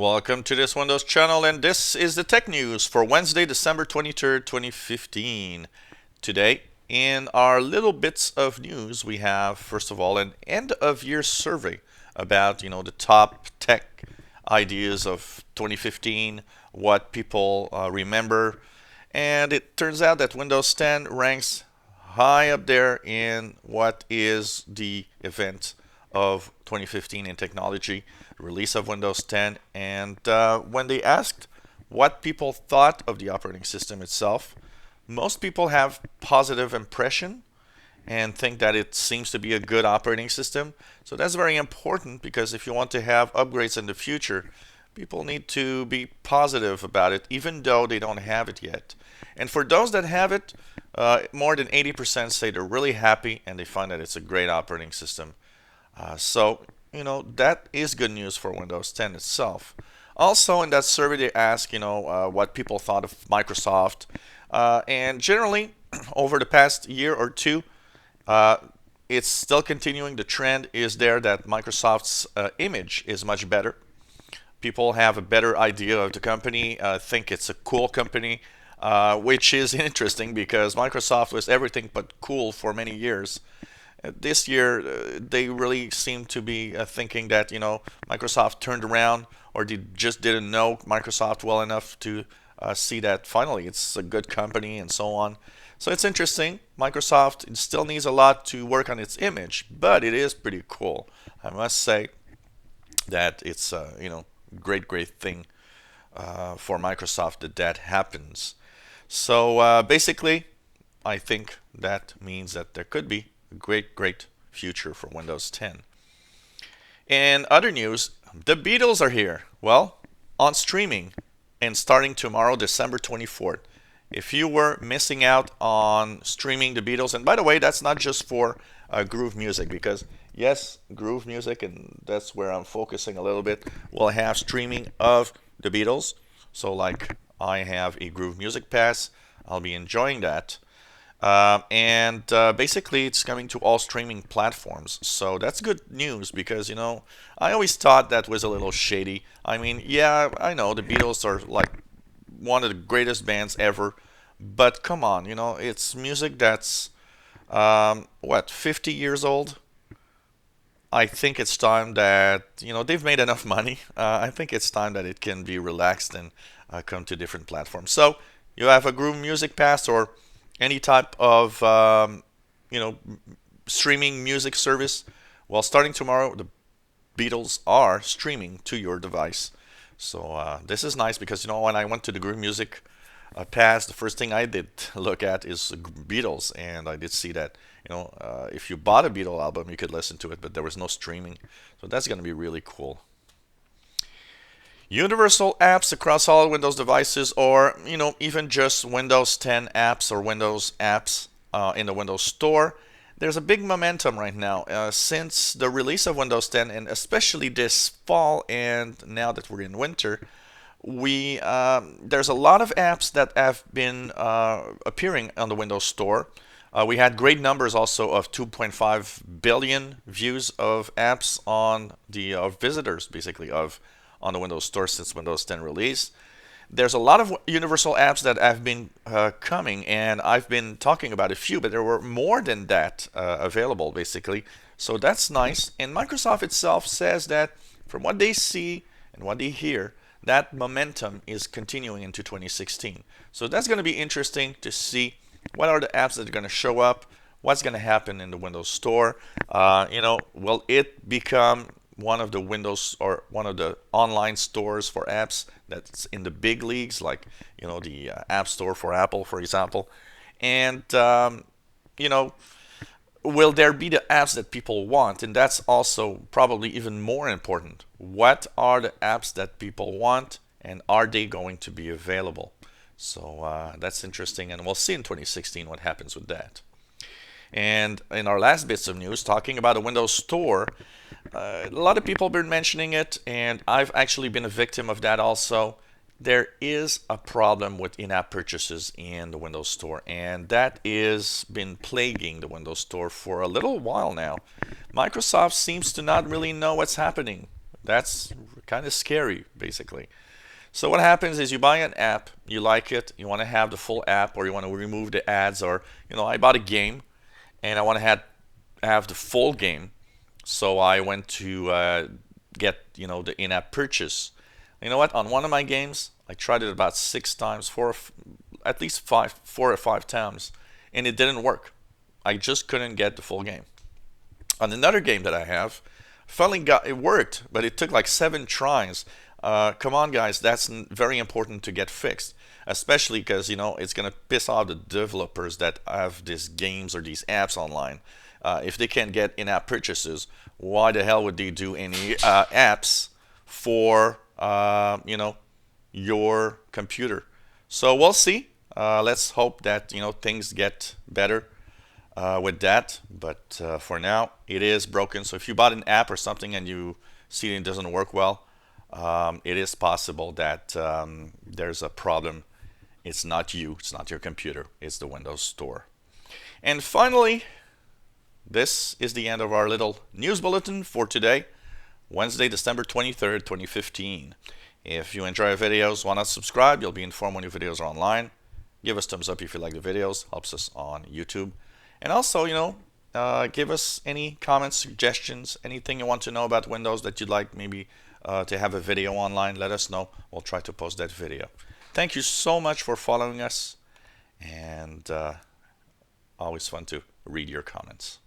Welcome to this Windows channel, and this is the tech news for Wednesday, December 23rd, 2015. Today, in our little bits of news, we have, first of all, an end of year survey about, the top tech ideas of 2015, what people remember, and it turns out that Windows 10 ranks high up there in what is the event of 2015 in technology, release of Windows 10. And when they asked what people thought of the operating system itself, most people have positive impression and think that it seems to be a good operating system. So that's very important, because if you want to have upgrades in the future, people need to be positive about it, even though they don't have it yet. And for those that have it, more than 80% say they're really happy and they find that it's a great operating system. That is good news for Windows 10 itself. Also, in that survey, they ask, what people thought of Microsoft. And generally, over the past year or two, it's still continuing. The trend is there that Microsoft's image is much better. People have a better idea of the company, think it's a cool company, which is interesting because Microsoft was everything but cool for many years. This year, they really seem to be thinking that, Microsoft turned around, or they just didn't know Microsoft well enough to see that finally it's a good company and so on. So it's interesting. Microsoft still needs a lot to work on its image, but it is pretty cool. I must say that it's great thing for Microsoft that happens. So basically, I think that means that there could be a great future for Windows 10. In other news, the Beatles are here. Well, on streaming, and starting tomorrow, December 24th. If you were missing out on streaming the Beatles, and by the way, that's not just for groove music, because yes, groove music, and that's where I'm focusing a little bit, will have streaming of the Beatles. So like I have a Groove Music Pass, I'll be enjoying that. And basically, it's coming to all streaming platforms. So that's good news, because, I always thought that was a little shady. I mean, yeah, I know the Beatles are like one of the greatest bands ever. But come on, it's music that's, 50 years old? I think it's time that, they've made enough money. I think it's time that it can be relaxed and come to different platforms. So you have a Groove Music Pass or any type of, streaming music service. Well, starting tomorrow, the Beatles are streaming to your device. So this is nice because, when I went to the Groove Music Pass, the first thing I did look at is Beatles, and I did see that, if you bought a Beatle album, you could listen to it, but there was no streaming. So that's going to be really cool. Universal apps across all Windows devices, or even just Windows 10 apps or Windows apps in the Windows Store. There's a big momentum right now since the release of Windows 10, and especially this fall, and now that we're in winter, there's a lot of apps that have been appearing on the Windows Store. We had great numbers also of 2.5 billion views of apps on the visitors, basically, on the Windows Store since Windows 10 release. There's a lot of universal apps that have been coming, and I've been talking about a few, but there were more than that available, basically. So that's nice. And Microsoft itself says that from what they see and what they hear, that momentum is continuing into 2016. So that's going to be interesting to see what are the apps that are going to show up, what's going to happen in the Windows Store. Will it become one of the Windows or one of the online stores for apps that's in the big leagues, like the App Store for Apple, for example? And will there be the apps that people want? And that's also probably even more important. What are the apps that people want, and are they going to be available? So that's interesting, and we'll see in 2016 what happens with that. And in our last bits of news, talking about a Windows Store, a lot of people have been mentioning it, and I've actually been a victim of that also. There is a problem with in-app purchases in the Windows Store, and that is been plaguing the Windows Store for a little while now. Microsoft seems to not really know what's happening. That's kind of scary, basically. So what happens is you buy an app, you like it, you want to have the full app, or you want to remove the ads, or I bought a game and I want to have the full game. So I went to get the in-app purchase. You know what? On one of my games, I tried it about 6 times, at least 4 or 5 times, and it didn't work. I just couldn't get the full game. On another game that I have, finally it worked, but it took like 7 tries. Come on, guys, that's very important to get fixed, especially because it's gonna piss off the developers that have these games or these apps online. If they can't get in-app purchases, why the hell would they do any apps for your computer? So we'll see. Let's hope that things get better with that. But for now, it is broken. So if you bought an app or something and you see it doesn't work well, it is possible that there's a problem. It's not you, it's not your computer, it's the Windows Store. And finally, this is the end of our little news bulletin for today, Wednesday, December 23rd, 2015. If you enjoy our videos, why not subscribe? You'll be informed when new videos are online. Give us thumbs up if you like the videos, helps us on YouTube. And also, give us any comments, suggestions, anything you want to know about Windows that you'd like maybe to have a video online. Let us know. We'll try to post that video. Thank you so much for following us, and always fun to read your comments.